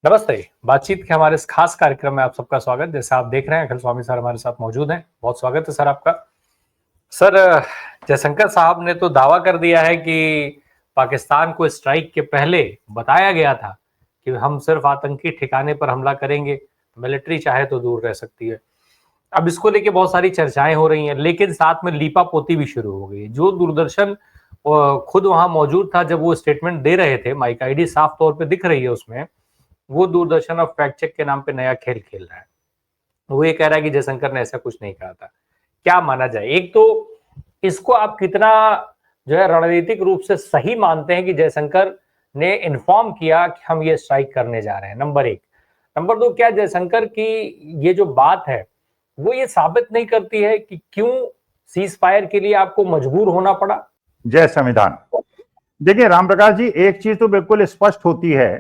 नमस्ते। बातचीत के हमारे इस खास कार्यक्रम में आप सबका स्वागत। जैसे आप देख रहे हैं, अखिल स्वामी सर हमारे साथ मौजूद हैं। बहुत स्वागत है सर आपका। सर, जयशंकर साहब ने तो दावा कर दिया है कि पाकिस्तान को स्ट्राइक के पहले बताया गया था कि हम सिर्फ आतंकी ठिकाने पर हमला करेंगे, मिलिट्री चाहे तो दूर रह सकती है। अब इसको लेके बहुत सारी चर्चाएं हो रही हैं, लेकिन साथ में लीपापोती भी शुरू हो गई। जो दूरदर्शन खुद वहां मौजूद था जब वो स्टेटमेंट दे रहे थे, माइक आईडी साफ तौर पे दिख रही है उसमें, वो दूरदर्शन अब फैक्ट चेक के नाम पे नया खेल खेल रहा है। वो ये कह रहा है कि जयशंकर ने ऐसा कुछ नहीं कहा था। क्या माना जाए? एक तो इसको आप कितना जो है रणनीतिक रूप से सही मानते हैं कि जयशंकर ने इन्फॉर्म किया कि हम ये स्ट्राइक करने जा रहे हैं? नंबर एक। नंबर दो, क्या जयशंकर की ये जो बात है वो ये साबित नहीं करती है कि क्यों सीज फायर के लिए आपको मजबूर होना पड़ा? जय संविधान। देखिए रामप्रकाश जी, एक चीज तो बिल्कुल स्पष्ट होती है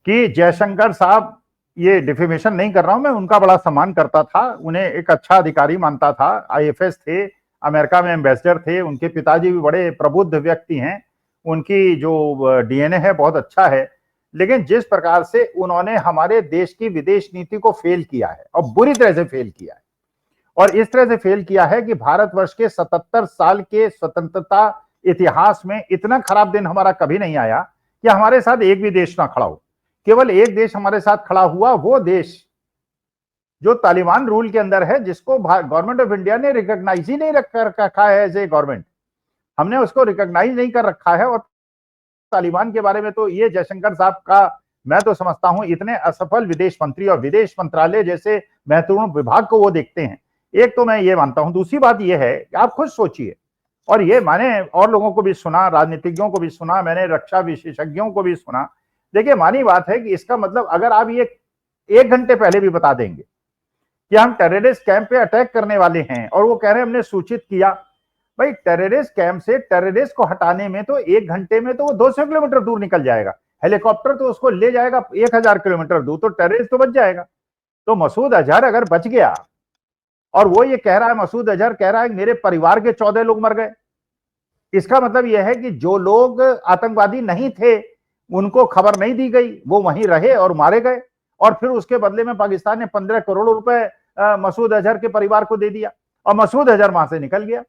कि जयशंकर साहब, ये डिफेमेशन नहीं कर रहा हूं मैं, उनका बड़ा सम्मान करता था, उन्हें एक अच्छा अधिकारी मानता था। आईएफएस थे, अमेरिका में एम्बेसडर थे, उनके पिताजी भी बड़े प्रबुद्ध व्यक्ति हैं, उनकी जो डीएनए है बहुत अच्छा है। लेकिन जिस प्रकार से उन्होंने हमारे देश की विदेश नीति को फेल किया है, और बुरी तरह से फेल किया है, और इस तरह से फेल किया है कि भारतवर्ष के 77 साल के स्वतंत्रता इतिहास में इतना खराब दिन हमारा कभी नहीं आया कि हमारे साथ एक भी देश ना खड़ा हो। केवल एक देश हमारे साथ खड़ा हुआ, वो देश जो तालिबान रूल के अंदर है, जिसको गवर्नमेंट ऑफ इंडिया ने रिकॉग्नाइज ही नहीं रखा है एज ए गवर्नमेंट। हमने उसको रिकॉग्नाइज नहीं कर रखा है। और तालिबान के बारे में तो ये जयशंकर साहब का, मैं तो समझता हूं, इतने असफल विदेश मंत्री और विदेश मंत्रालय जैसे महत्वपूर्ण विभाग को वो देखते हैं। एक तो मैं ये मानता हूं। दूसरी बात ये है कि आप खुद सोचिए, और ये मैंने और लोगों को भी सुना, राजनीतिज्ञों को भी सुना, मैंने रक्षा विशेषज्ञों को भी सुना। देखिए, मानी बात है कि इसका मतलब अगर आप ये 1 घंटे पहले भी बता देंगे कि हम टेररिस्ट कैंप पे अटैक करने वाले हैं, और वो कह रहे हैं हमने सूचित किया। भाई, टेररिस्ट कैंप से टेररिस्ट को हटाने में तो 1 घंटे में तो वो 200 किलोमीटर दूर निकल जाएगा। हेलीकॉप्टर तो उसको ले जाएगा 1000 किलोमीटर दूर, तो टेररिस्ट तो बच जाएगा। तो मसूद अजहर अगर बच गया, और वो ये कह रहा है, मसूद अजहर कह रहा है मेरे परिवार के 14 लोग मर गए, इसका मतलब यह है कि जो लोग आतंकवादी नहीं थे, उनको खबर नहीं दी गई, वो वहीं रहे और मारे गए, और फिर उसके बदले में पाकिस्तान ने 15 करोड़ रुपए मसूद अजहर के परिवार को दे दिया, और मसूद अजहर वहां से निकल गया।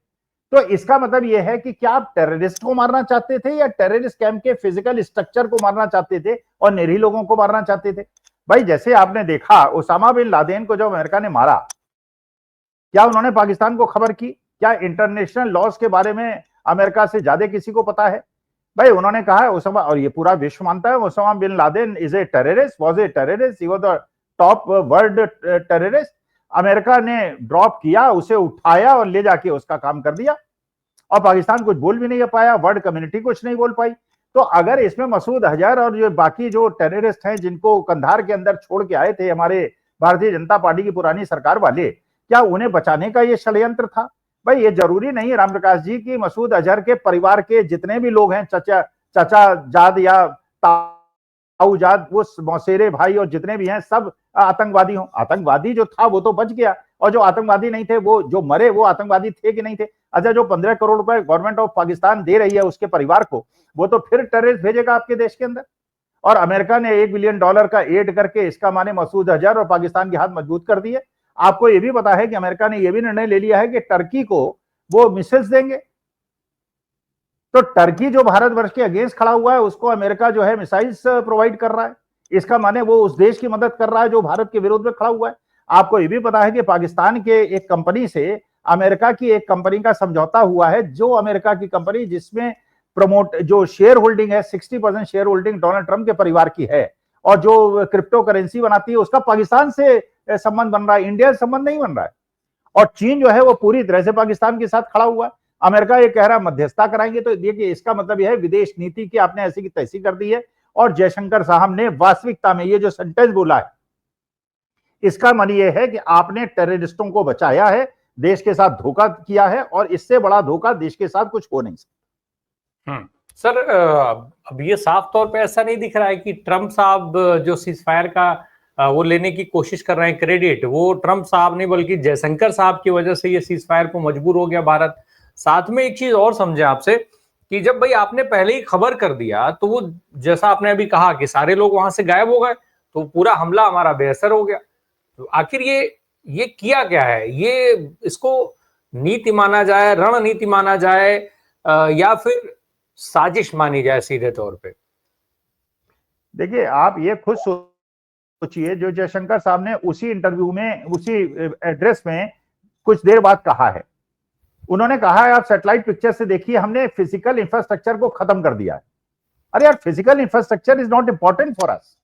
तो इसका मतलब यह है कि क्या आप टेररिस्ट को मारना चाहते थे, या टेररिस्ट कैंप के फिजिकल स्ट्रक्चर को मारना चाहते थे और निरीह लोगों को मारना चाहते थे? भाई, जैसे आपने देखा ओसामा बिन लादेन को जब अमेरिका ने मारा, क्या उन्होंने पाकिस्तान को खबर की? क्या इंटरनेशनल लॉज के बारे में अमेरिका से ज्यादा किसी को पता है? भाई, उन्होंने कहा है ओसामा, और ये पूरा विश्व मानता है, Osama bin Laden is a terrorist, was a terrorist, he was the top world terrorist. America ने ड्रॉप किया, उसे उठाया और ले जाके उसका काम कर दिया, और पाकिस्तान कुछ बोल भी नहीं पाया, वर्ल्ड कम्युनिटी कुछ नहीं बोल पाई। तो अगर इसमें मसूद अजहर और जो बाकी जो टेररिस्ट हैं, जिनको कंधार के अंदर छोड़ के आए थे हमारे भारतीय जनता पार्टी की पुरानी सरकार वाले, क्या उन्हें बचाने का ये षड्यंत्र था? भाई, ये जरूरी नहीं है रामप्रकाश जी कि मसूद अजहर के परिवार के जितने भी लोग हैं, चचा जाद या ताऊ जाद, वो मौसेरे भाई और जितने भी हैं, सब आतंकवादी हों। आतंकवादी जो था वो तो बच गया, और जो आतंकवादी नहीं थे, वो जो मरे, वो आतंकवादी थे कि नहीं थे? अच्छा, जो 15 करोड़ रुपए गवर्नमेंट ऑफ पाकिस्तान दे रही है उसके परिवार को, वो तो फिर टेररिस्ट भेजेगा आपके देश के अंदर। और अमेरिका ने $1 बिलियन का एड करके, इसका माने मसूद अजहर और पाकिस्तान के हाथ मजबूत कर दिए। आपको यह भी पता है कि अमेरिका ने यह भी निर्णय ले लिया है कि टर्की को वो मिसाइल्स देंगे। तो टर्की जो भारतवर्ष के अगेंस्ट खड़ा हुआ है, उसको अमेरिका जो है मिसाइल्स प्रोवाइड कर रहा है। इसका माने वो उस देश की मदद कर रहा है जो भारत के विरोध में खड़ा हुआ है। आपको यह भी पता है कि पाकिस्तान के एक कंपनी से अमेरिका की एक कंपनी का समझौता हुआ है, जो अमेरिका की कंपनी जिसमें प्रमोट जो शेयर होल्डिंग है, 60% शेयर होल्डिंग डोनाल्ड ट्रंप के परिवार की है, और जो क्रिप्टो करेंसी बनाती है, उसका पाकिस्तान से संबंध बन रहा है, इंडिया से संबंध नहीं बन रहा है। और चीन जो है वो पूरी तरह से पाकिस्तान के साथ खड़ा हुआ है। अमेरिका ये कह रहा है मध्यस्थता कराएंगे। तो देखिए, इसका मतलब यह है विदेश नीति की आपने ऐसी की तैसी कर दी है। और जयशंकर साहब ने वास्तविकता में ये जो सेंटेंस बोला है, इसका मतलब यह है कि आपने टेररिस्टों को बचाया है, देश के साथ धोखा किया है, और इससे बड़ा धोखा देश के साथ कुछ हो नहीं सकता। सर, अब ये साफ तौर पे ऐसा नहीं दिख रहा है कि ट्रंप साहब जो सीज फायर का वो लेने की कोशिश कर रहे हैं क्रेडिट, वो ट्रंप साहब नहीं बल्कि जयशंकर साहब की वजह से ये सीज फायर को मजबूर हो गया भारत। साथ में एक चीज और समझे आपसे कि जब भाई आपने पहले ही खबर कर दिया तो वो जैसा आपने अभी कहा कि सारे लोग वहां से गायब हो गए, तो पूरा हमला हमारा बेअसर हो गया। तो आखिर ये किया क्या है? ये इसको नीति माना जाए, रणनीति माना जाए, या फिर साजिश मानी जाए सीधे तौर पे? देखिए, आप ये खुद सोचिए, जो जयशंकर साहब ने उसी इंटरव्यू में, उसी एड्रेस में कुछ देर बाद कहा है, उन्होंने कहा है आप सैटेलाइट पिक्चर से देखिए, हमने फिजिकल इंफ्रास्ट्रक्चर को खत्म कर दिया है। अरे यार, physical infrastructure is not important for us.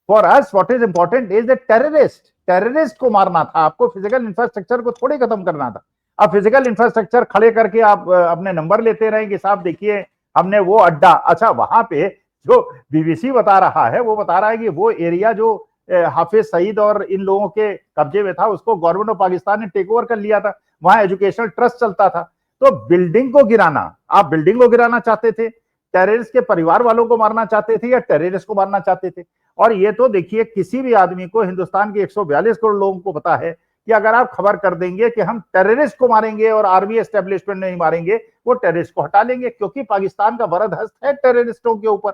For us what is important is the terrorist को मारना था, आपको फिजिकल इंफ्रास्ट्रक्चर को थोड़ी खत्म करना था। अब फिजिकल इंफ्रास्ट्रक्चर खड़े करके आप अपने नंबर लेते रहे कि साहब देखिए हमने वो अड्डा, अच्छा वहां पे जो बीबीसी बता रहा है वो बता रहा है कि वो एरिया जो हाफिज सईद और इन लोगों के कब्जे में था, उसको गवर्नमेंट ऑफ पाकिस्तान ने टेक ओवर कर लिया था, वहां एजुकेशनल ट्रस्ट चलता था। तो बिल्डिंग को गिराना, आप बिल्डिंग को गिराना चाहते थे, टेररिस्ट के परिवार वालों को मारना चाहते थे या टेररिस्ट को मारना चाहते थे? और ये तो देखिए, किसी भी आदमी को, हिंदुस्तान के 142 करोड़ लोगों को पता है कि अगर आप खबर कर देंगे कि हम टेररिस्ट को मारेंगे और आर्मी एस्टेब्लिशमेंट नहीं मारेंगे, वो टेररिस्ट को हटा लेंगे, क्योंकि पाकिस्तान का वरद हस्त है टेररिस्टों के ऊपर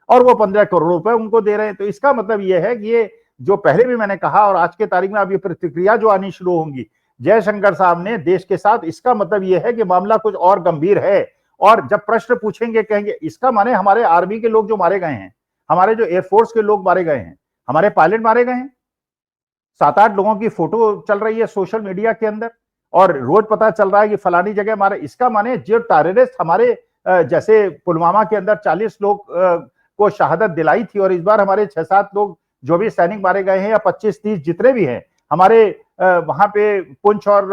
और वो 15 करोड़ रुपए उनको दे रहे हैं। तो इसका मतलब ये है कि ये जो पहले भी मैंने कहा और आज के तारीख में अब ये प्रतिक्रिया जो आनी शुरू होंगी जयशंकर साहब ने देश के साथ, इसका मतलब ये है कि मामला कुछ और गंभीर है। और जब प्रश्न पूछेंगे कहेंगे इसका माने हमारे आर्मी के लोग जो मारे गए हैं, हमारे जो एयरफोर्स के लोग मारे गए हैं, हमारे पायलट मारे गए हैं, 7-8 लोगों की फोटो चल रही है सोशल मीडिया के अंदर और रोज पता चल रहा है कि फलानी जगह मारे, इसका माने जो टेररिस्ट हमारे जैसे पुलवामा के अंदर 40 लोग को शहादत दिलाई थी और इस बार हमारे 6-7 लोग जो भी सैनिक मारे गए हैं या 25-30 जितने भी हैं हमारे वहां पे पुंछ और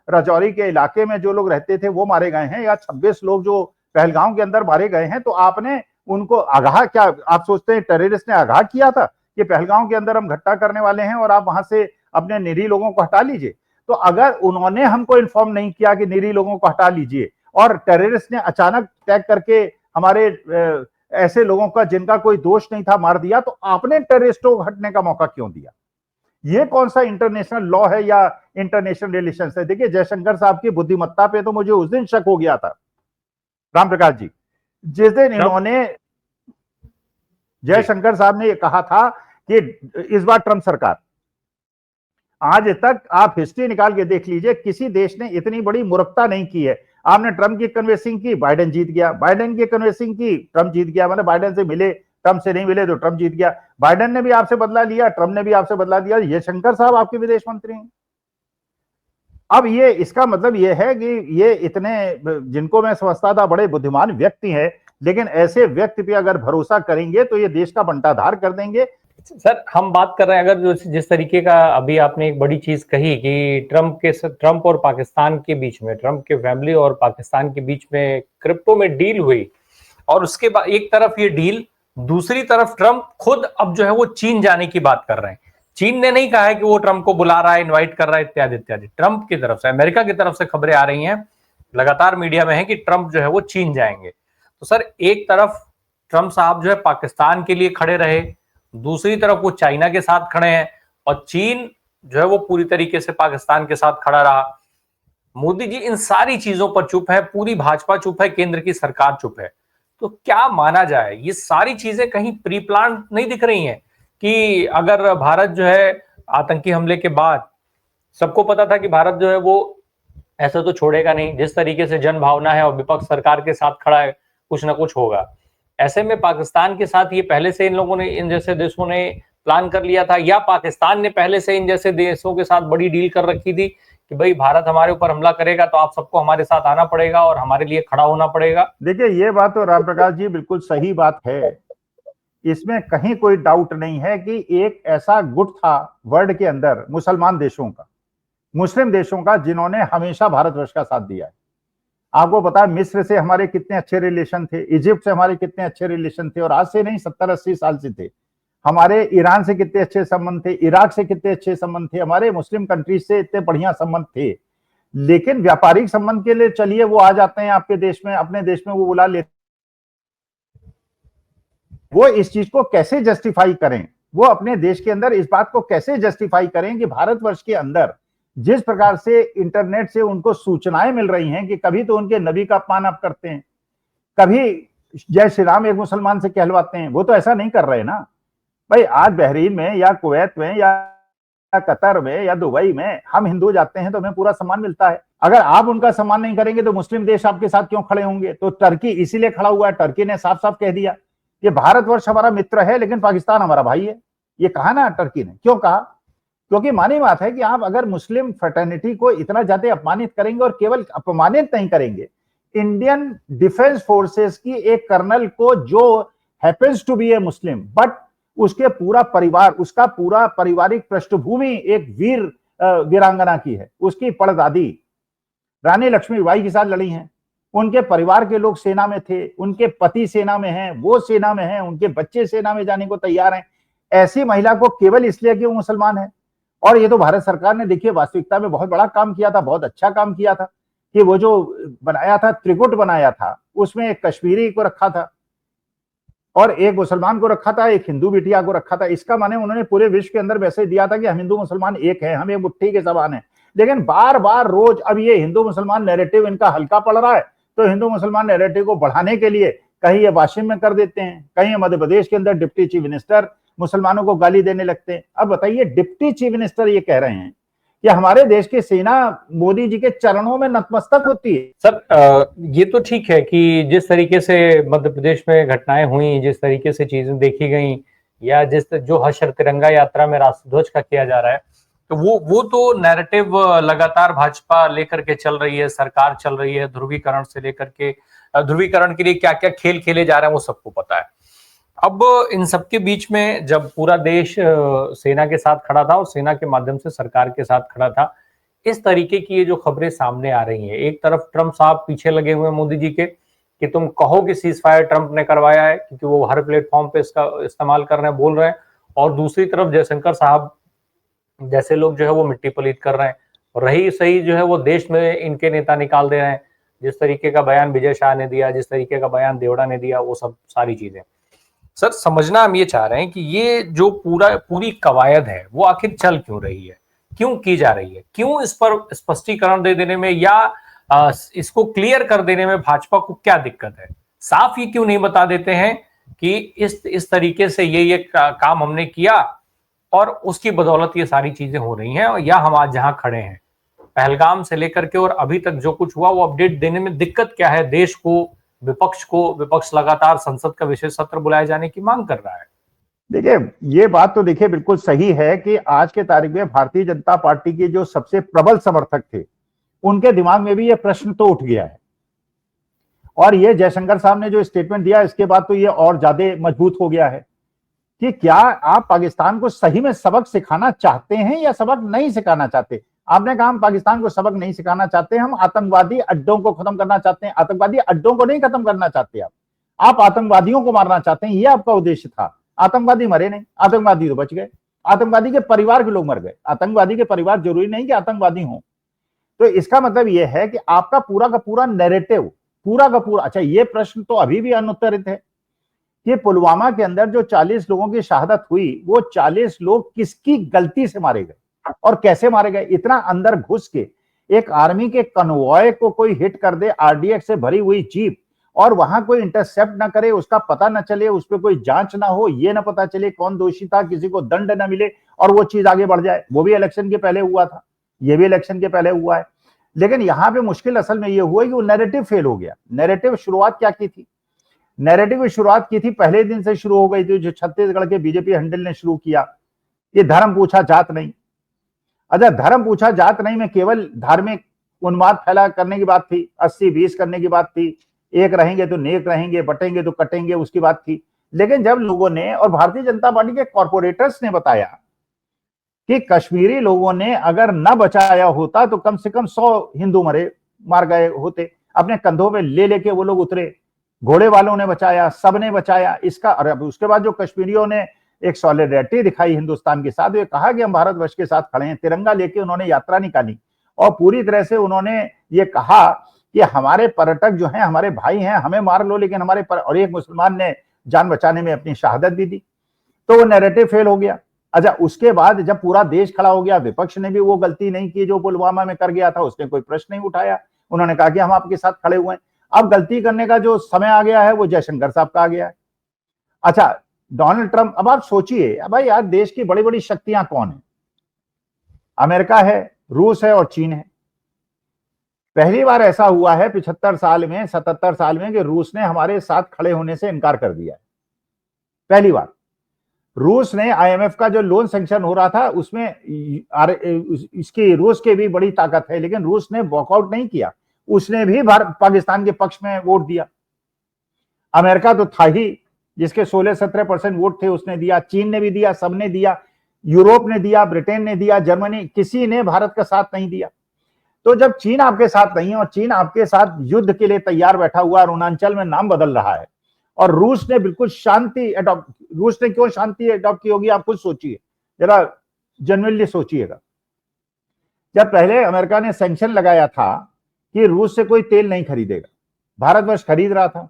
राजौरी के इलाके में जो लोग रहते थे वो मारे गए हैं, या 26 लोग जो पहलगांव के अंदर मारे गए हैं, तो आपने उनको आगाह, क्या आप सोचते हैं टेररिस्ट ने आगाह किया था कि पहलगांव के अंदर हम घटना करने वाले हैं और आप वहां से अपने निरीह लोगों को हटा लीजिए? तो अगर उन्होंने हमको इन्फॉर्म नहीं किया कि निरीह लोगों को हटा लीजिए और टेररिस्ट ने अचानक टैग करके हमारे ऐसे लोगों का जिनका कोई दोष नहीं था मार दिया, तो आपने टेररिस्टों को हटने का मौका क्यों दिया? ये कौन सा इंटरनेशनल लॉ है या इंटरनेशनल रिलेशंस है? देखिए, जयशंकर साहब की बुद्धिमत्ता पे तो मुझे उस दिन शक हो गया था राम प्रकाश जी, जिस दिन इन्होंने, जयशंकर साहब ने ये कहा था कि इस बार ट्रंप सरकार, आज तक आप हिस्ट्री निकाल के देख लीजिए, किसी देश ने इतनी बड़ी मूर्खता नहीं की है। आपने ट्रंप की कन्वेंसिंग की, बाइडेन जीत गया, बाइडेन की कन्वेंसिंग की, ट्रंप जीत गया, मतलब बाइडेन से मिले, ट्रंप से नहीं मिले तो ट्रंप जीत गया, बाइडेन ने भी आपसे बदला लिया, ट्रंप ने भी आपसे बदला दिया, ये शंकर साहब आपके विदेश मंत्री हैं। अब ये इसका मतलब ये है कि ये इतने, जिनको मैं समझता था बड़े बुद्धिमान व्यक्ति हैं, लेकिन ऐसे व्यक्ति पे अगर भरोसा करेंगे तो ये देश का बंटाधार कर देंगे। सर, हम बात कर रहे हैं, अगर जिस तरीके का अभी आपने एक बड़ी चीज कही कि ट्रंप और पाकिस्तान के बीच में, ट्रंप के फैमिली और पाकिस्तान के बीच में क्रिप्टो में डील हुई, और उसके बाद एक तरफ ये डील, दूसरी तरफ ट्रंप खुद अब जो है वो चीन जाने की बात कर रहे हैं। चीन ने नहीं कहा है कि वो ट्रंप को बुला रहा है, इनवाइट कर रहा है, इत्यादि इत्यादि। ट्रंप की तरफ से, अमेरिका की तरफ से खबरें आ रही हैं, लगातार मीडिया में है कि ट्रंप जो है वो चीन जाएंगे। तो सर, एक तरफ ट्रंप साहब जो है पाकिस्तान के लिए खड़े रहे, दूसरी तरफ वो चाइना के साथ खड़े हैं, और चीन जो है वो पूरी तरीके से पाकिस्तान के साथ खड़ा रहा। मोदी जी इन सारी चीजों पर चुप है, पूरी भाजपा चुप है, केंद्र की सरकार चुप है। तो क्या माना जाए, ये सारी चीजें कहीं प्री प्लान नहीं दिख रही हैं कि अगर भारत जो है आतंकी हमले के बाद, सबको पता था कि भारत जो है वो ऐसा तो छोड़ेगा नहीं, जिस तरीके से जन भावना है और विपक्ष सरकार के साथ खड़ा है, कुछ ना कुछ होगा। ऐसे में पाकिस्तान के साथ ये पहले से इन लोगों ने, इन जैसे देशों ने प्लान कर लिया था, या पाकिस्तान ने पहले से इन जैसे देशों के साथ बड़ी डील कर रखी थी कि भाई भारत हमारे ऊपर हमला करेगा तो आप सबको हमारे साथ आना पड़ेगा और हमारे लिए खड़ा होना पड़ेगा? देखिए, ये बात तो राम प्रकाश जी बिल्कुल सही बात है, इसमें कहीं कोई डाउट नहीं है कि एक ऐसा गुट था वर्ल्ड के अंदर, मुसलमान देशों का, मुस्लिम देशों का, जिन्होंने हमेशा भारतवर्ष का साथ दिया है। आपको पता है मिस्र से हमारे कितने अच्छे रिलेशन थे, इजिप्ट से हमारे कितने अच्छे रिलेशन थे, और आज से नहीं 70-80 साल से थे। हमारे ईरान से कितने अच्छे संबंध थे, इराक से कितने अच्छे संबंध थे, हमारे मुस्लिम कंट्रीज से इतने बढ़िया संबंध थे। लेकिन व्यापारिक संबंध के लिए चलिए वो आ जाते हैं आपके देश में, अपने देश में वो बुला लेते, वो इस चीज को कैसे जस्टिफाई करें, वो अपने देश के अंदर इस बात को कैसे जस्टिफाई करें कि भारतवर्ष के अंदर जिस प्रकार से इंटरनेट से उनको सूचनाएं मिल रही हैं कि कभी तो उनके नबी का अपमान आप करते हैं, कभी जय श्री राम एक मुसलमान से कहलवाते हैं, वो तो ऐसा नहीं कर रहे ना भाई। आज बहरीन में या कुवैत में या कतर में या दुबई में हम हिंदू जाते हैं तो हमें पूरा सम्मान मिलता है। अगर आप उनका सम्मान नहीं करेंगे तो मुस्लिम देश आपके साथ क्यों खड़े होंगे? तो टर्की इसीलिए खड़ा हुआ है। टर्की ने साफ साफ कह दिया कि भारतवर्ष हमारा मित्र है लेकिन पाकिस्तान हमारा भाई है। ये कहा ना टर्की ने। क्यों कहा? क्योंकि मानी बात है कि आप अगर मुस्लिम फ्रेटर्निटी को इतना ज्यादा अपमानित करेंगे, और केवल अपमानित नहीं करेंगे, इंडियन डिफेंस फोर्सेस की एक कर्नल को जो happens to be a Muslim but उसके पूरा परिवार, उसका पूरा पारिवारिक पृष्ठभूमि एक वीरांगना की है। उसकी परदादी रानी लक्ष्मीबाई के साथ लड़ी हैं, उनके परिवार के लोग सेना में थे, उनके पति सेना में हैं, वो सेना में हैं, उनके बच्चे सेना में जाने को तैयार हैं। ऐसी महिला को केवल इसलिए कि वो मुसलमान है। और ये तो भारत सरकार ने देखिए वास्तविकता में बहुत बड़ा काम किया था, बहुत अच्छा काम किया था कि वो जो बनाया था, त्रिकुट बनाया था, उसमें एक कश्मीरी को रखा था और एक मुसलमान को रखा था, एक हिंदू बिटिया को रखा था। इसका माने उन्होंने पूरे विश्व के अंदर वैसे दिया था कि हम हिंदू मुसलमान एक हैं, हम एक मुट्ठी के समान हैं। लेकिन बार बार रोज अब ये हिंदू मुसलमान नैरेटिव इनका हल्का पड़ रहा है, तो हिंदू मुसलमान नैरेटिव को बढ़ाने के लिए कहीं ये वाशिम में कर देते हैं, कहीं मध्य प्रदेश के अंदर डिप्टी चीफ मिनिस्टर मुसलमानों को गाली देने लगते हैं। अब बताइए, डिप्टी चीफ मिनिस्टर ये कह रहे हैं कि हमारे देश की सेना मोदी जी के चरणों में नतमस्तक होती है। सर ये तो ठीक है कि जिस तरीके से मध्य प्रदेश में घटनाएं हुई, जिस तरीके से चीजें देखी गई, या जिस जो हर्ष तिरंगा यात्रा में राष्ट्रध्वज का किया जा रहा है, तो वो तो नैरेटिव लगातार भाजपा लेकर के चल रही है, सरकार चल रही है। ध्रुवीकरण से लेकर के ध्रुवीकरण के लिए क्या क्या खेल खेले जा रहे हैं वो सबको पता है। अब इन सबके बीच में जब पूरा देश सेना के साथ खड़ा था और सेना के माध्यम से सरकार के साथ खड़ा था, इस तरीके की ये जो खबरें सामने आ रही हैं, एक तरफ ट्रंप साहब पीछे लगे हुए हैं मोदी जी के कि तुम कहो कि सीज फायर ट्रंप ने करवाया है, क्योंकि वो हर प्लेटफॉर्म पे इसका इस्तेमाल कर रहे हैं, बोल रहे हैं, और दूसरी तरफ जयशंकर साहब जैसे लोग जो है वो मिट्टी पलीत कर रहे हैं, और रही सही जो है वो देश में इनके नेता निकाल दे रहे हैं। जिस तरीके का बयान विजय शाह ने दिया, जिस तरीके का बयान देवड़ा ने दिया, वो सब सारी चीजें सर समझना हम ये चाह रहे हैं कि ये जो पूरी कवायद है वो आखिर चल क्यों रही है, क्यों की जा रही है, क्यों इस पर स्पष्टीकरण दे देने में या इसको क्लियर कर देने में भाजपा को क्या दिक्कत है? साफ ये क्यों नहीं बता देते हैं कि इस तरीके से ये काम हमने किया और उसकी बदौलत ये सारी चीजें हो रही हैं, या हम आज जहां खड़े हैं पहलगाम से लेकर के और अभी तक जो कुछ हुआ वो अपडेट देने में दिक्कत क्या है देश को, विपक्ष को? विपक्ष लगातार संसद का विशेष सत्र बुलाए जाने की मांग कर रहा है। देखिए, ये बात तो देखिए बिल्कुल सही है कि आज के तारीख में भारतीय जनता पार्टी के जो सबसे प्रबल समर्थक थे उनके दिमाग में भी ये प्रश्न तो उठ गया है, और ये जयशंकर साहब ने जो स्टेटमेंट दिया इसके बाद तो ये और ज्यादा मजबूत हो गया है कि क्या आप पाकिस्तान को सही में सबक सिखाना चाहते हैं या सबक नहीं सिखाना चाहते। आपने कहा हम पाकिस्तान को सबक नहीं सिखाना चाहते, हम आतंकवादी अड्डों को खत्म करना चाहते हैं। आतंकवादी अड्डों को नहीं खत्म करना चाहते आप आतंकवादियों को मारना चाहते हैं, ये आपका उद्देश्य था। आतंकवादी मरे नहीं, आतंकवादी तो बच गए, आतंकवादी के परिवार के लोग मर गए। आतंकवादी के परिवार जरूरी नहीं कि आतंकवादी हों। तो इसका मतलब यह है कि आपका पूरा का पूरा नैरेटिव, पूरा का पूरा, अच्छा ये प्रश्न तो अभी भी अनुत्तरित है कि पुलवामा के अंदर जो 40 लोगों की शहादत हुई, वो 40 लोग किसकी गलती से मारे गए और कैसे मारे गए। इतना अंदर घुस के एक आर्मी के कन्वॉय को कोई हिट कर दे, आरडीएक्स से भरी हुई जीप, और वहां कोई इंटरसेप्ट ना करे, उसका पता ना चले, उस पर कोई जांच ना हो, ये ना पता चले कौन दोषी था, किसी को दंड ना मिले और वो चीज आगे बढ़ जाए। वो भी इलेक्शन के पहले हुआ था, ये भी इलेक्शन के पहले हुआ है। लेकिन यहां पे मुश्किल असल में ये हुआ कि वो नैरेटिव फेल हो गया। नैरेटिव शुरुआत क्या की थी? नैरेटिव की शुरुआत की थी, पहले दिन से शुरू हो गई थी, जो छत्तीसगढ़ के बीजेपी हैंडल ने शुरू किया, ये धर्म पूछा जात नहीं। अच्छा, धर्म पूछा जात नहीं में केवल धार्मिक उन्माद फैला करने की बात थी, 80-20 करने की बात थी, एक रहेंगे तो नेक रहेंगे, बटेंगे तो कटेंगे, उसकी बात थी। लेकिन जब लोगों ने और भारतीय जनता पार्टी के कॉर्पोरेटर्स ने बताया कि कश्मीरी लोगों ने अगर न बचाया होता तो कम से कम 100 हिंदू मार गए होते, अपने कंधों पे ले लेके वो लोग उतरे, घोड़े वालों ने बचाया, सबने बचाया इसका। और उसके बाद जो कश्मीरियों ने एक सॉलिडेरिटी दिखाई हिंदुस्तान के साथ, ये कहा कि हम भारतवर्ष के साथ खड़े हैं, तिरंगा लेके उन्होंने यात्रा निकाली और पूरी तरह से उन्होंने ये कहा कि हमारे पर्यटक जो हैं हमारे भाई हैं, हमें मार लो लेकिन हमारे और एक मुसलमान ने जान बचाने में अपनी शहादत भी दी। तो वो नैरेटिव फेल हो गया। अच्छा, उसके बाद जब पूरा देश खड़ा हो गया, विपक्ष ने भी वो गलती नहीं की जो पुलवामा में कर गया था, उसने कोई प्रश्न नहीं उठाया, उन्होंने कहा कि हम आपके साथ खड़े हुए हैं। अब गलती करने का जो समय आ गया है वो जयशंकर साहब का आ गया है। अच्छा, डोनाल्ड ट्रंप, अब आप सोचिए, अब भाई यार देश की बड़ी बड़ी शक्तियां कौन है? अमेरिका है, रूस है और चीन है। पहली बार ऐसा हुआ है 75 साल में, 77 साल में, कि रूस ने हमारे साथ खड़े होने से इनकार कर दिया है। पहली बार रूस ने आईएमएफ का जो लोन सैंक्शन हो रहा था उसमें इसकी रूस की भी बड़ी ताकत है, लेकिन रूस ने वॉकआउट नहीं किया, उसने भी पाकिस्तान के पक्ष में वोट दिया। अमेरिका तो था ही, जिसके 16-17% वोट थे, उसने दिया। चीन ने भी दिया, सबने दिया, यूरोप ने दिया, ब्रिटेन ने दिया, जर्मनी, किसी ने भारत का साथ नहीं दिया। तो जब चीन आपके साथ नहीं है और चीन आपके साथ युद्ध के लिए तैयार बैठा हुआ, अरुणाचल में नाम बदल रहा है, और रूस ने बिल्कुल शांति अडॉप्ट, रूस ने क्यों शांति अडॉप्ट की होगी आप खुद सोचिए, जरा जेन्युइनली सोचिएगा। जब पहले अमेरिका ने सैंक्शन लगाया था कि रूस से कोई तेल नहीं खरीदेगा, भारतवर्ष खरीद रहा था।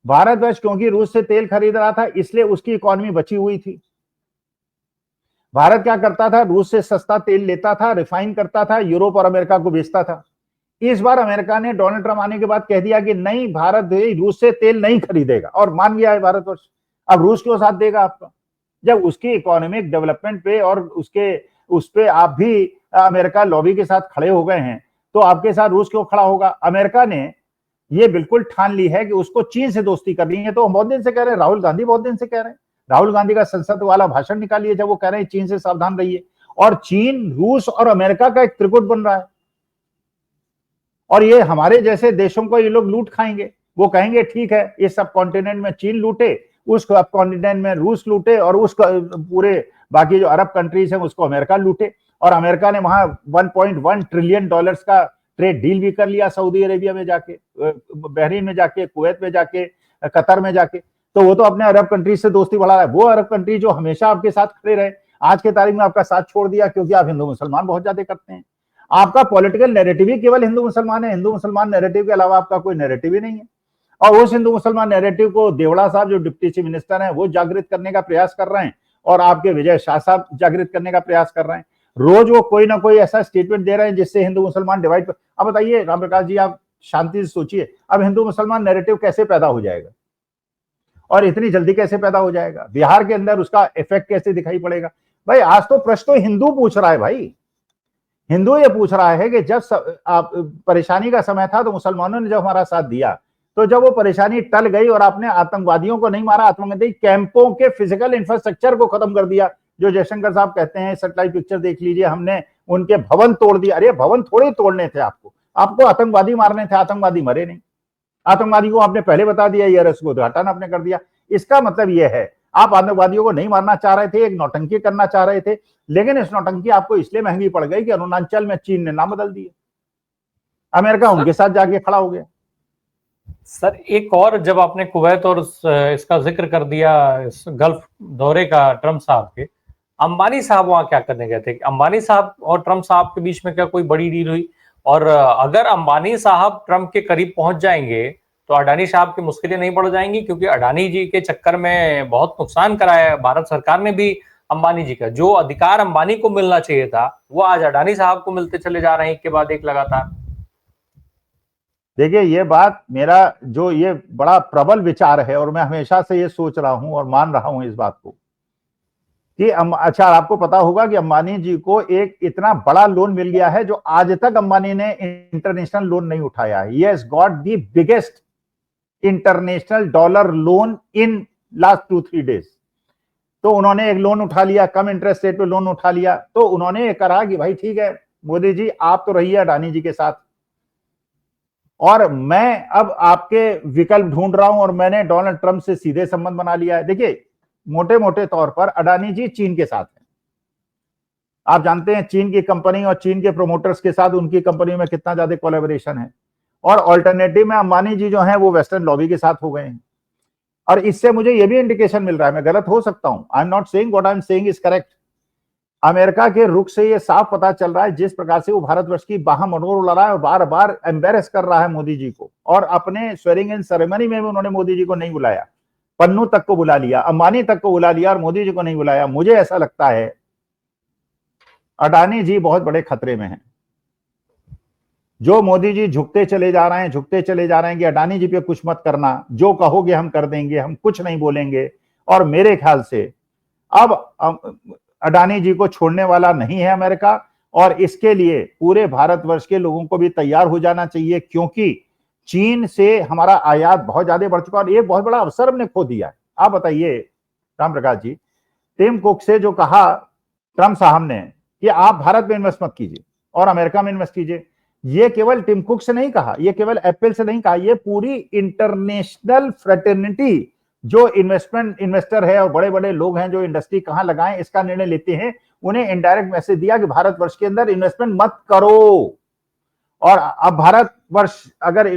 भारतवर्ष क्योंकि रूस से तेल खरीद रहा था इसलिए उसकी इकोनॉमी बची हुई थी। भारत क्या करता था? रूस से सस्ता तेल लेता था, रिफाइन करता था, यूरोप और अमेरिका को बेचता था। इस बार अमेरिका ने डोनाल्ड ट्रंप आने के बाद कह दिया कि नहीं, भारत रूस से तेल नहीं खरीदेगा, और मान गया है भारतवर्ष। अब रूस क्यों साथ देगा आपका? जब उसकी इकोनॉमिक डेवलपमेंट पे और उस पे आप भी अमेरिका लॉबी के साथ खड़े हो गए हैं, तो आपके साथ रूस क्यों खड़ा होगा? अमेरिका ने ये बिल्कुल ठान ली है कि उसको चीन से दोस्ती करनी है। तो हम बहुत दिन से कह रहे हैं, राहुल गांधी बहुत दिन से कह रहे हैं, राहुल गांधी का संसद वाला भाषण निकालिए जब वो कह रहे हैं चीन से सावधान रहिए। और चीन, रूस और अमेरिका का एक त्रिकुट बन रहा है, और ये हमारे जैसे देशों को ये लोग लूट खाएंगे। वो कहेंगे ठीक है, इस सब कॉन्टिनेंट में चीन लूटे, उस सब कॉन्टिनेंट में रूस लूटे, और उस पूरे बाकी जो अरब कंट्रीज हैं उसको अमेरिका लूटे। और अमेरिका ने वहां $1.1 ट्रिलियन का ट्रेड डील भी कर लिया, सऊदी अरेबिया में जाके, बहरीन में जाके, कुवैत में जाके, कतर में जाके। तो वो तो अपने अरब कंट्री से दोस्ती बढ़ा रहा है। वो अरब कंट्री जो हमेशा आपके साथ खड़े रहे, आज के तारीख में आपका साथ छोड़ दिया क्योंकि आप हिंदू मुसलमान बहुत ज्यादा करते हैं। आपका पॉलिटिकल नैरेटिव ही केवल हिंदू मुसलमान है। हिंदू मुसलमान नैरेटिव के अलावा आपका कोई नैरेटिव ही नहीं है। और उस हिंदू मुसलमान नैरेटिव को देवड़ा साहब जो डिप्टी चीफ मिनिस्टर हैं वो जागृत करने का प्रयास कर रहे हैं, और आपके विजय शाह साहब जागृत करने का प्रयास कर रहे हैं। रोज वो कोई ना कोई ऐसा स्टेटमेंट दे रहे हैं जिससे हिंदू मुसलमान डिवाइड। अब बताइए राम प्रकाश जी, आप शांति से सोचिए, अब हिंदू मुसलमान नैरेटिव कैसे पैदा हो जाएगा, और इतनी जल्दी कैसे पैदा हो जाएगा? बिहार के अंदर उसका इफेक्ट कैसे दिखाई पड़ेगा? भाई आज तो प्रश्न तो हिंदू पूछ रहा है। भाई हिंदू ये पूछ रहा है कि जब परेशानी का समय था तो मुसलमानों ने जब हमारा साथ दिया, तो जब वो परेशानी टल गई और आपने आतंकवादियों को नहीं मारा, आतंकवादी कैंपों के फिजिकल इंफ्रास्ट्रक्चर को खत्म कर दिया, जो जयशंकर साहब कहते हैं, सैटेलाइट पिक्चर देख लीजिए, हमने उनके भवन तोड़ दिया। अरे भवन थोड़े तोड़ने थे आपको आतंकवादी मारने थे, आतंकवादी मरे नहीं। आतंकवादी को आपने पहले बता दिया, ये रस को उद्घाटन आपने कर दिया। इसका मतलब ये है आप आतंकवादियों को नहीं मारना चाह रहे थे, एक नौटंकी करना चाह रहे थे, लेकिन इस नौटंकी आपको इसलिए महंगी पड़ गई कि अरुणाचल में चीन ने नाम बदल दिए, अमेरिका उनके साथ जाके खड़ा हो गया। सर एक और, जब आपने कुवैत और इसका जिक्र कर दिया, इस गल्फ दौरे का ट्रंप साहब के, अंबानी साहब वहां क्या करने गए थे? अंबानी साहब और ट्रंप साहब के बीच में क्या कोई बड़ी डील हुई? और अगर अंबानी साहब ट्रंप के करीब पहुंच जाएंगे तो अडानी साहब की मुश्किलें नहीं बढ़ जाएंगी? क्योंकि अडानी जी के चक्कर में बहुत नुकसान कराया है भारत सरकार ने भी अंबानी जी का। जो अधिकार अंबानी को मिलना चाहिए था वो आज अडानी साहब को मिलते चले जा रहे हैं, एक के बाद एक लगातार। देखिए ये बात, मेरा जो ये बड़ा प्रबल विचार है, और मैं हमेशा से ये सोच रहा हूं और मान रहा हूं इस बात को कि अच्छा, आपको पता होगा कि अंबानी जी को एक इतना बड़ा लोन मिल गया है जो आज तक अंबानी ने इंटरनेशनल लोन नहीं उठाया है। He has got the biggest international dollar loan in last 2-3 days. तो उन्होंने एक लोन उठा लिया, कम इंटरेस्ट रेट पे लोन उठा लिया। तो उन्होंने कहा कि भाई ठीक है मोदी जी, आप तो रहिए अडानी जी के साथ, और मैं अब आपके विकल्प ढूंढ रहा हूं, और मैंने डोनाल्ड ट्रंप से सीधे संबंध बना लिया है। देखिए मोटे मोटे तौर पर अडानी जी चीन के साथ हैं। आप जानते हैं चीन की कंपनी और चीन के प्रोमोटर्स के साथ उनकी कंपनी में कितना ज्यादा कोलैबोरेशन है, और ऑल्टरनेटिव में अंबानी जी जो हैं वो वेस्टर्न लॉबी के साथ हो गए हैं। और इससे मुझे ये भी इंडिकेशन मिल रहा है, मैं गलत हो सकता हूं, I am not saying what I am saying is correct, America के रुख से ये साफ पता चल रहा है जिस प्रकार से वो भारतवर्ष की बाह मरोड़ रहा है और बार बार एम्बेरस कर रहा है मोदी जी को। और अपने स्वेरिंग इन सेरेमनी में भी उन्होंने मोदी जी को नहीं बुलाया, पन्नू तक को बुला लिया, अंबानी तक को बुला लिया, और मोदी जी को नहीं बुलाया। मुझे ऐसा लगता है अडानी जी बहुत बड़े खतरे में हैं। जो मोदी जी झुकते चले जा रहे हैं कि अडानी जी पे कुछ मत करना, जो कहोगे हम कर देंगे, हम कुछ नहीं बोलेंगे। और मेरे ख्याल से अब अडानी जी को छोड़ने वाला नहीं है अमेरिका, और इसके लिए पूरे भारतवर्ष के लोगों को भी तैयार हो जाना चाहिए, क्योंकि चीन से हमारा आयात बहुत ज्यादा बढ़ चुका है और एक बहुत बड़ा अवसर हमने खो दिया है। आप बताइए राम प्रकाश जी, टिम कुक से जो कहा ट्रम्प साहब ने कि आप भारत में इन्वेस्ट मत कीजिए और अमेरिका में इन्वेस्ट कीजिए, ये केवल टिम कुक से नहीं कहा, ये केवल एप्पल से नहीं कहा, ये पूरी इंटरनेशनल फ्रेटर्निटी जो इन्वेस्टर है और बड़े बड़े लोग हैं जो इंडस्ट्री कहां लगाएं इसका निर्णय लेते हैं, उन्हें इनडायरेक्ट मैसेज दिया कि भारतवर्ष के अंदर इन्वेस्टमेंट मत करो। और अब भारतवर्ष अगर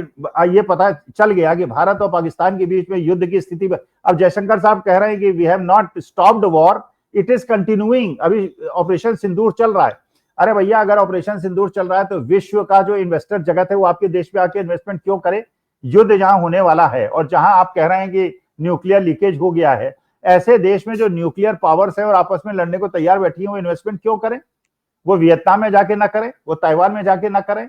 ये पता चल गया कि भारत और पाकिस्तान के बीच में युद्ध की स्थिति, अब जयशंकर साहब कह रहे हैं कि we have not stopped war, it is continuing, अभी ऑपरेशन सिंदूर चल रहा है। अरे भैया, अगर ऑपरेशन सिंदूर चल रहा है तो विश्व का जो इन्वेस्टर जगत है वो आपके देश में आके इन्वेस्टमेंट क्यों करे? युद्ध जहां होने वाला है और जहां आप कह रहे हैं कि न्यूक्लियर लीकेज हो गया है, ऐसे देश में जो न्यूक्लियर पावर्स है और आपस में लड़ने को तैयार बैठी है, वो इन्वेस्टमेंट क्यों करें? वो वियतनाम में जाके ना करें, वो ताइवान में जाके ना करें,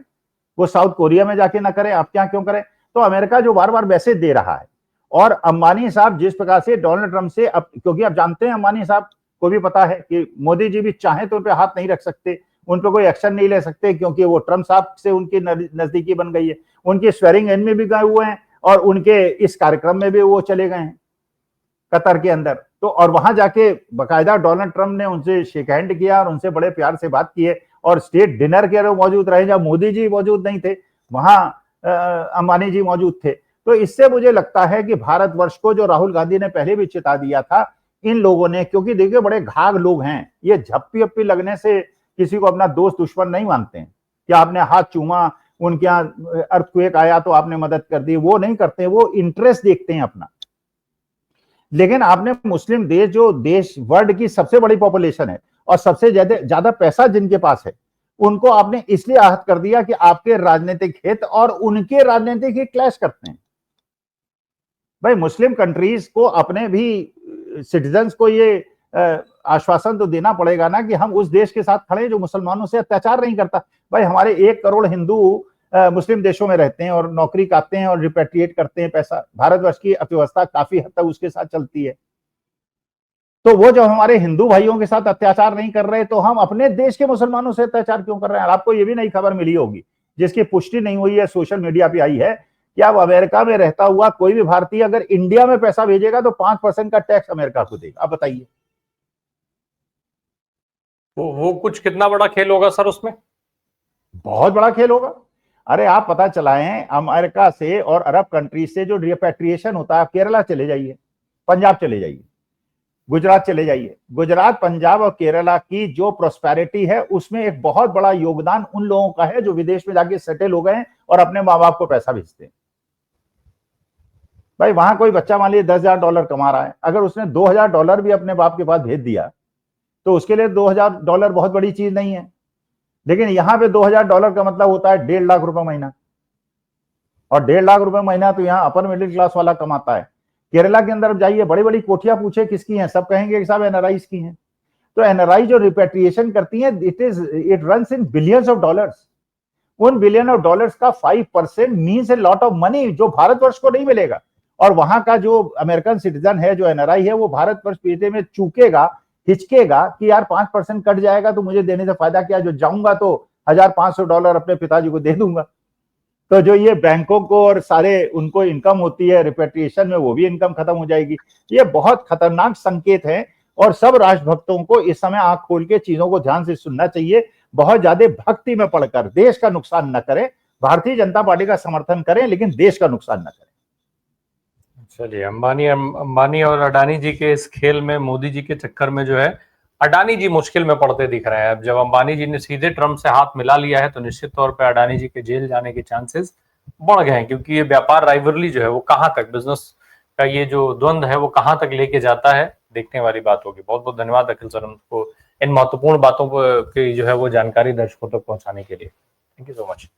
वो साउथ कोरिया में जाके ना करें, आप क्या क्यों करें? तो अमेरिका जो बार बार मैसेज दे रहा है, और अंबानी साहब जिस प्रकार से डोनाल्ड ट्रंप से, अब क्योंकि आप जानते हैं अंबानी साहब को भी पता है कि मोदी जी भी चाहे तो उन पे हाथ नहीं रख सकते, उन पे कोई एक्शन नहीं ले सकते, क्योंकि वो ट्रंप साहब से उनकी नजदीकी बन गई है, उनके स्वेरिंग इन में भी गए हुए हैं और उनके इस कार्यक्रम में भी वो चले गए हैं कतर के अंदर। तो और वहां जाके बकायदा डोनाल्ड ट्रंप ने उनसे शेक हैंड किया और उनसे बड़े प्यार से बात की है, और स्टेट डिनर के मौजूद रहे जहां मोदी जी मौजूद नहीं थे, वहां अंबानी जी मौजूद थे। तो इससे मुझे लगता है कि भारतवर्ष को, जो राहुल गांधी ने पहले भी चेता दिया था, इन लोगों ने, क्योंकि देखिए बड़े घाघ लोग हैं, ये झप्पी अप्पी लगने से किसी को अपना दोस्त दुश्मन नहीं मानते हैं कि आपने हाथ चूमा, उनके यहाँ अर्थक्वेक आया तो आपने मदद कर दी, वो नहीं करते, वो इंटरेस्ट देखते हैं अपना। लेकिन आपने मुस्लिम देश, जो देश वर्ल्ड की सबसे बड़ी पॉपुलेशन है और सबसे ज्यादा पैसा जिनके पास है, उनको आपने इसलिए आहत कर दिया कि आपके राजनीतिक हित और उनके राजनीतिक हित क्लैश करते हैं। भाई, मुस्लिम कंट्रीज को अपने भी सिटीजन्स को ये आश्वासन तो देना पड़ेगा ना कि हम उस देश के साथ खड़े जो मुसलमानों से अत्याचार नहीं करता। भाई, हमारे 1 करोड़ हिंदू मुस्लिम देशों में रहते हैं और नौकरी करते हैं और रिपेट्रिएट करते हैं पैसा, भारतवर्ष की अर्थव्यवस्था काफी हद तक उसके साथ चलती है। तो वो जब हमारे हिंदू भाइयों के साथ अत्याचार नहीं कर रहे, तो हम अपने देश के मुसलमानों से अत्याचार क्यों कर रहे हैं? आपको ये भी नई खबर मिली होगी, जिसकी पुष्टि नहीं हुई है, सोशल मीडिया पे आई है, कि अब अमेरिका में रहता हुआ कोई भी भारतीय अगर इंडिया में पैसा भेजेगा तो 5% का टैक्स अमेरिका को देगा। आप बताइए, वो कुछ कितना बड़ा खेल होगा सर उसमें? बहुत बड़ा खेल होगा। अरे आप पता चलाएं, अमेरिका से और अरब कंट्री से जो रिपेट्रिएशन होता है, केरला चले जाइए, पंजाब चले जाइए, गुजरात चले जाइए, गुजरात, पंजाब और केरला की जो प्रोस्पेरिटी है, उसमें एक बहुत बड़ा योगदान उन लोगों का है जो विदेश में जाके सेटल हो गए हैं और अपने माँ बाप को पैसा भेजते हैं। भाई, वहां कोई बच्चा मान लीजिए $10,000 कमा रहा है, अगर उसने $2,000 भी अपने बाप के पास भेज दिया तो उसके लिए $2,000 बहुत बड़ी चीज नहीं है। लेकिन यहां पे $2,000 का मतलब होता है 1.5 लाख रुपए महीना, और 1.5 लाख रुपए महीना तो यहाँ अपर मिडिल क्लास वाला कमाता है। केरला के अंदर जाइए, बड़ी बड़ी कोठियां पूछे किसकी हैं, सब कहेंगे कि साहब एनआरआईज की हैं। तो एनआरआई जो रिपेट्रिएशन करती है, it runs in billions of dollars. उन बिलियन ऑफ डॉलर्स का 5% means a lot of money, जो भारतवर्ष को नहीं मिलेगा। और वहां का जो अमेरिकन सिटीजन है, जो एनआरआई है, वो भारतवर्ष पेटे में चूकेगा, हिचकेगा कि यार 5% कट जाएगा तो मुझे देने से फायदा क्या, जो जाऊंगा तो $1,500 अपने पिताजी को दे दूंगा। तो जो ये बैंकों को और सारे उनको इनकम होती है रिपेट्रिएशन में, वो भी इनकम खत्म हो जाएगी। ये बहुत खतरनाक संकेत है, और सब राष्ट्रभक्तों को इस समय आंख खोल के चीजों को ध्यान से सुनना चाहिए। बहुत ज्यादा भक्ति में पड़कर देश का नुकसान न करें, भारतीय जनता पार्टी का समर्थन करें, लेकिन देश का नुकसान न करें। चलिए, अंबानी और अडानी जी के इस खेल में, मोदी जी के चक्कर में जो है अडानी जी मुश्किल में पड़ते दिख रहे हैं। अब जब अंबानी जी ने सीधे ट्रंप से हाथ मिला लिया है तो निश्चित तौर पर अडानी जी के जेल जाने के चांसेस बढ़ गए हैं, क्योंकि ये व्यापार राइवलरी जो है वो कहां तक, बिजनेस का ये जो द्वंद्व है वो कहां तक लेके जाता है, देखने वाली बात होगी। बहुत बहुत धन्यवाद अखिल सर, हमको इन महत्वपूर्ण बातों की जो है वो जानकारी दर्शकों तक पहुंचाने के लिए। Thank you so much.